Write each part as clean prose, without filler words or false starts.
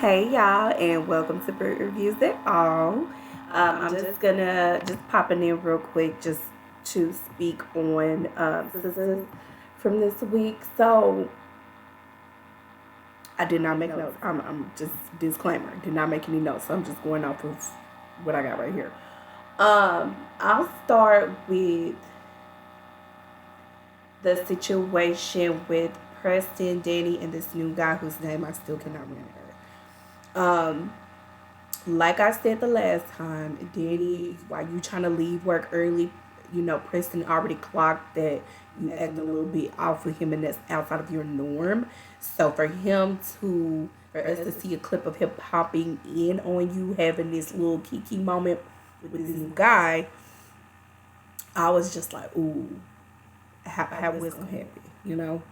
Hey y'all, and welcome to Bird Reviews at All. I'm just gonna popping in real quick just to speak on Sistas from this week. So I did not make notes. I'm just disclaimer. Did not make any notes. So I'm just going off of what I got right here. I'll start with the situation with Preston, Danny, and this new guy whose name I still cannot remember. Like I said the last time, Danny, why you trying to leave work early? Preston already clocked that you acting a little bit off with him, and that's outside of your norm. So for us to see a clip of him popping in on you, having this little kiki moment with this new guy, I was just like, ooh, how what's gonna happen?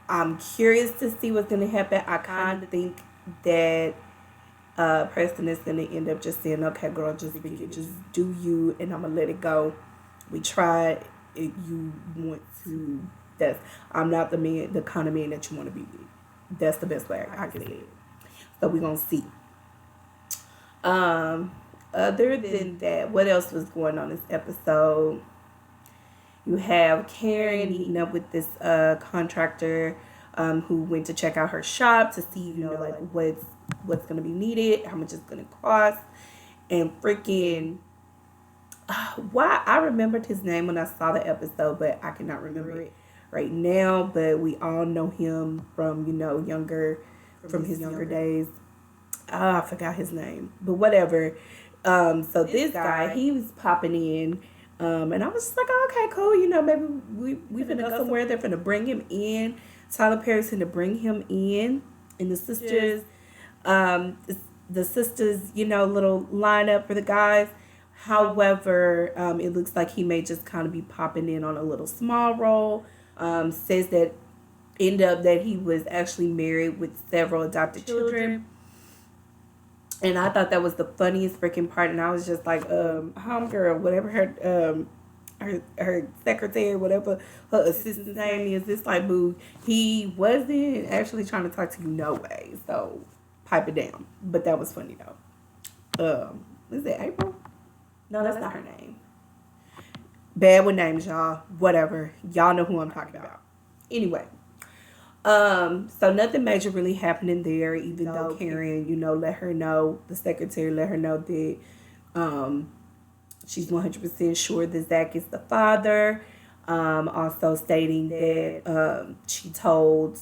I'm curious to see what's gonna happen. I kind of think that Preston is gonna end up just saying, "Okay, girl, just do you, and I'm gonna let it go. We tried. If you want to, that's I'm not the kind of man that you want to be with. That's the best way I can say it. So we're gonna see. Um, Other than that, what else was going on this episode? You have Karen meeting up with this contractor who went to check out her shop to see, like what's gonna be needed, how much it's gonna cost, and freaking why I remembered his name when I saw the episode, but I cannot remember it right now. But we all know him from his younger days. I forgot his name, but whatever. So this guy, he was popping in, and I was just like, oh, okay, cool. Maybe we finna go somewhere. They're finna bring him in. Tyler Perry's finna bring him in, and the sisters, um, the sisters, little lineup for the guys. However, it looks like he may just kind of be popping in on a little small role. Says that end up that he was actually married with several adopted children. And I thought that was the funniest freaking part. And I was just like, homegirl, whatever her secretary, whatever her assistant's name is, this like, boo, he wasn't actually trying to talk to you no way. So pipe it down. But that was funny though. Is it April? No, that's not her name. Bad with names, y'all. Whatever. Y'all know who I'm talking about. Anyway. So nothing major really happening there, even though Karen, let her know, the secretary let her know that she's 100% sure that Zach is the father. Also stating that she told,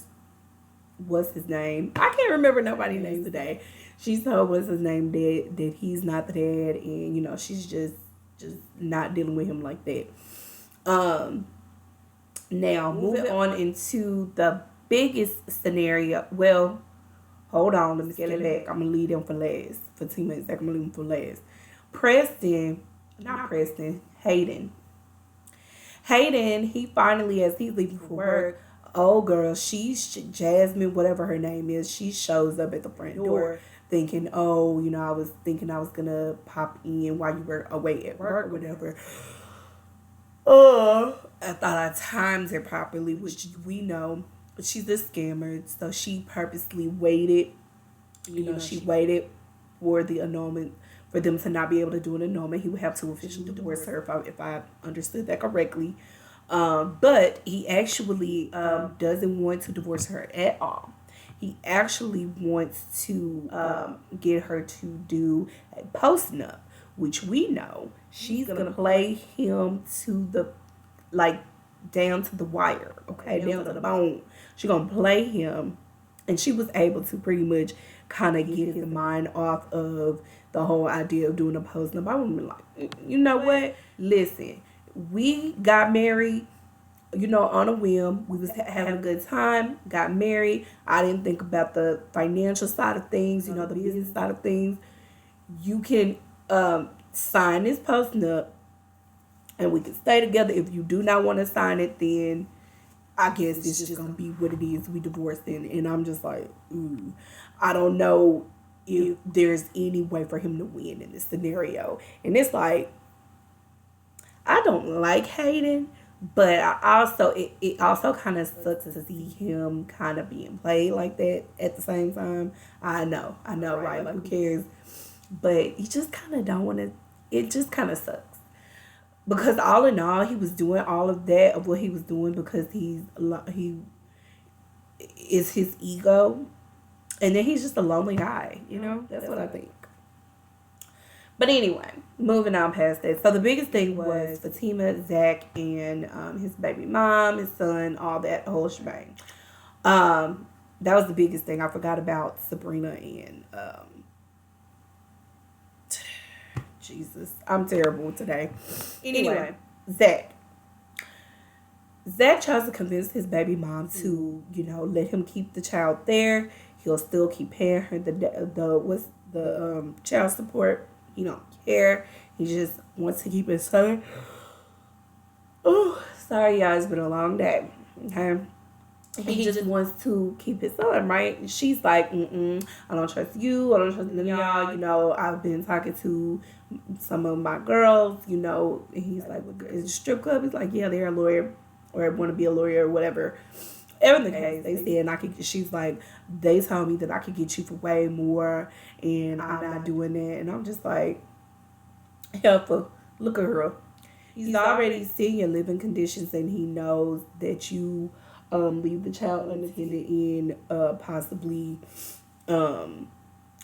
what's his name? I can't remember nobody's name today. She told, what's his name, that he's not the dad, and she's just not dealing with him like that. Now moving on into the biggest scenario. Well, hold on, let me get it back. I'm gonna leave them for last. For 2 minutes, I'm gonna leave them for last. Hayden, he finally, as he's leaving for work, oh girl, she's Jasmine, whatever her name is, she shows up at the front door thinking, oh, I was thinking I was gonna pop in while you were away at work or whatever. I thought I timed it properly, which we know. She's a scammer, so she purposely waited. She waited for the annulment, for them to not be able to do an annulment. He would have to officially divorce her, if I understood that correctly. But he actually doesn't want to divorce her at all. He actually wants to get her to do a post-nup, which we know she's gonna play him to the, like, down to the wire, okay, down to the bone. She's gonna play him, and she was able to pretty much kind of get his mind off of the whole idea of doing a post-nup. I would be like, you know what? Listen, we got married, on a whim. We was having a good time, got married. I didn't think about the financial side of things, the business side of things. You can sign this post-nup, and we can stay together. If you do not want to sign it, then I guess it's just gonna be what it is. We divorced then, and I'm just like, ooh, I don't know if there's any way for him to win in this scenario. And it's like, I don't like Hayden, But I also it also kind of sucks to see him kind of being played like that at the same time. I know, right? Like, who cares? But you just kind of don't want to. It just kind of sucks because all in all, he was doing all of that of what he was doing because he is his ego, and then he's just a lonely guy. You know, that's what I think. But anyway, moving on past that. So the biggest thing was Fatima, Zach, and his baby mom, his son, all that whole shebang. That was the biggest thing. I forgot about Sabrina and Jesus. I'm terrible today. Anyway, Zach. Zach tries to convince his baby mom to, let him keep the child there. He'll still keep paying her the child support. He don't care. He just wants to keep his son. Oh, sorry, y'all. It's been a long day. Okay. He just wants to keep his son, right? And she's like, I don't trust you. I don't trust none of y'all. I've been talking to some of my girls, and he's like, is it a strip club? He's like, yeah, they're a lawyer or want to be a lawyer or whatever. Ever the case, they said, she's like, they told me that I could get you for way more, and I'm not doing that. And I'm just like, helpful. Look at her. He's already seeing your living conditions, and he knows that you leave the child unattended in possibly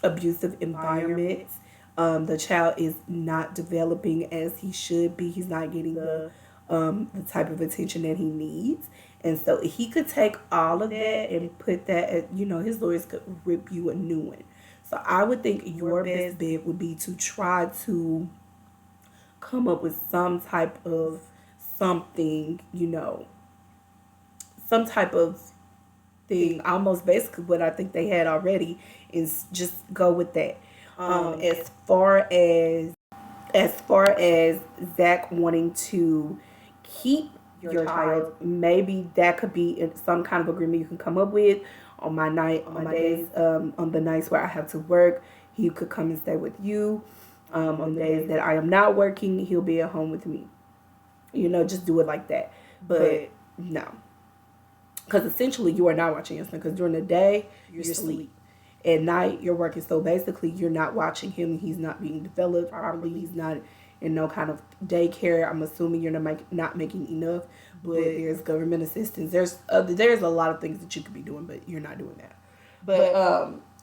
abusive environments. The child is not developing as he should be. He's not getting the type of attention that he needs. And so he could take all of that and put that at, his lawyers could rip you a new one. So I would think your best bet would be to try to come up with some type of something, some type of thing, almost basically what I think they had already, is just go with that. As far as Zach wanting to keep your child, maybe that could be some kind of agreement you can come up with on my days, on the nights where I have to work. He could come and stay with you. On days that I am not working, he'll be at home with me. Just do it like that. But no, because essentially you are not watching your son. Because during the day you're asleep. At night you're working. So basically you're not watching him. He's not being developed properly. He's not in no kind of daycare. I'm assuming you're not making enough. But there's government assistance. There's a lot of things that you could be doing, but you're not doing that. But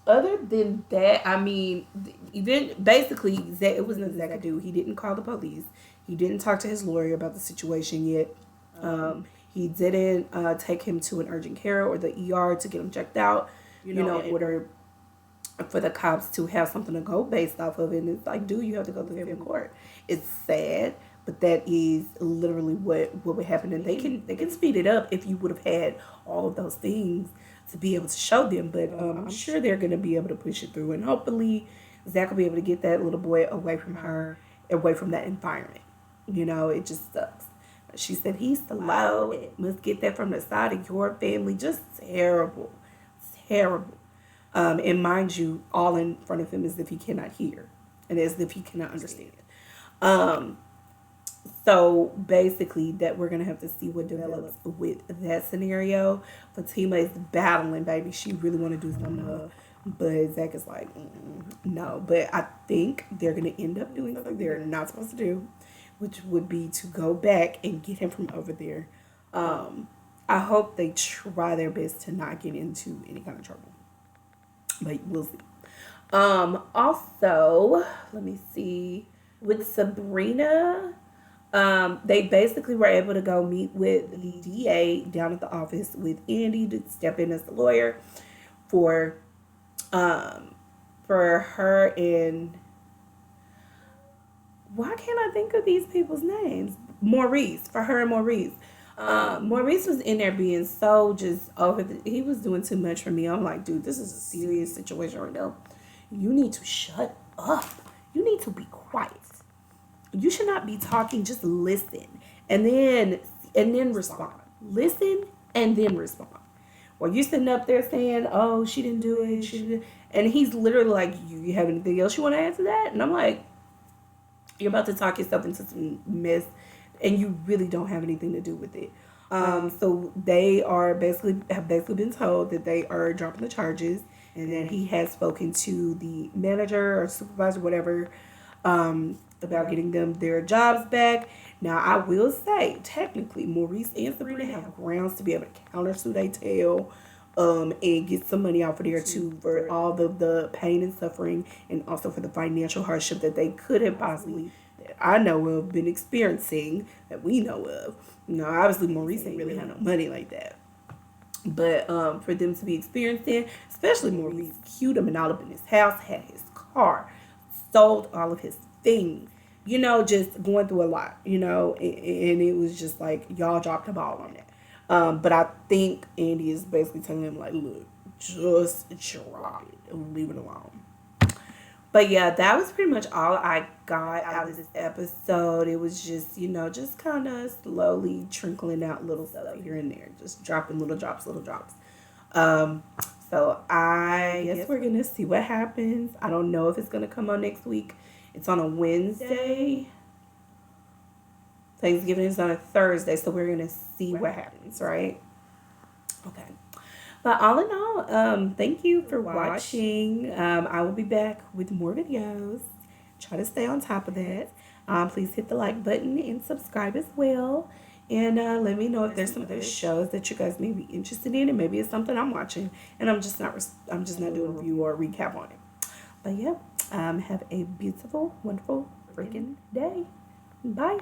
other than that, I mean, basically, it wasn't Zach do. He didn't call the police. He didn't talk to his lawyer about the situation yet. He didn't take him to an urgent care or the ER to get him checked out. In order for the cops to have something to go based off of it. And it's like, dude, you have to go to the court. It's sad, but that is literally what would happen. And they can speed it up if you would have had all of those things to be able to show them. But I'm sure they're going to be able to push it through. And hopefully Zach will be able to get that little boy away from her, away from that environment. It just sucks. She said, he's slow. It must get that from the side of your family. Just terrible. Terrible. And mind you, all in front of him as if he cannot hear and as if he cannot understand. So basically that we're going to have to see what develops with that scenario. Fatima is battling, baby. She really want to do something, but Zach is like, no. But I think they're going to end up doing something they're not supposed to do, which would be to go back and get him from over there. I hope they try their best to not get into any kind of trouble. But we'll see. Also, let me see. With Sabrina, they basically were able to go meet with the DA down at the office with Andy to step in as the lawyer for her and why can't I think of these people's names? Maurice, for her and Maurice. Maurice was in there being so just he was doing too much for me. I'm like, dude, this is a serious situation right now. You need to shut up. You need to be quiet. You should not be talking. Just listen and then respond. Listen and then respond. While you're sitting up there saying, oh, she didn't do it. And he's literally like, you have anything else you want to add to that? And I'm like, you're about to talk yourself into some mess and you really don't have anything to do with it. So they have basically been told that they are dropping the charges, and that he has spoken to the manager or supervisor, whatever, about getting them their jobs back. Now, I will say, technically, Maurice and Sabrina have grounds to be able to countersue they tell, and get some money off of there too for all the pain and suffering, and also for the financial hardship that they could have possibly, that I know of, been experiencing, that we know of. Obviously, Maurice ain't really had no money like that. But for them to be experiencing, especially Maurice, queued him and all up in his house, had his car, sold all of his things, just going through a lot, and it was just like y'all dropped the ball on that. But I think Andy is basically telling him, like, look, just drop it and leave it alone. But yeah, that was pretty much all I got out of this episode. It was just, just kind of slowly trickling out little stuff here and there, just dropping little drops, little drops. Um, so I guess we're gonna see what happens. I don't know if it's gonna come on next week. It's on a Wednesday. Thanksgiving is on a Thursday, so we're gonna see what happens, right? Okay. But all in all, thank you for watching. I will be back with more videos. Try to stay on top of that. Please hit the like button and subscribe as well. And let me know if there's some other shows that you guys may be interested in, and maybe it's something I'm watching and I'm just not doing a review or a recap on it. But yeah, have a beautiful, wonderful freaking day. Bye.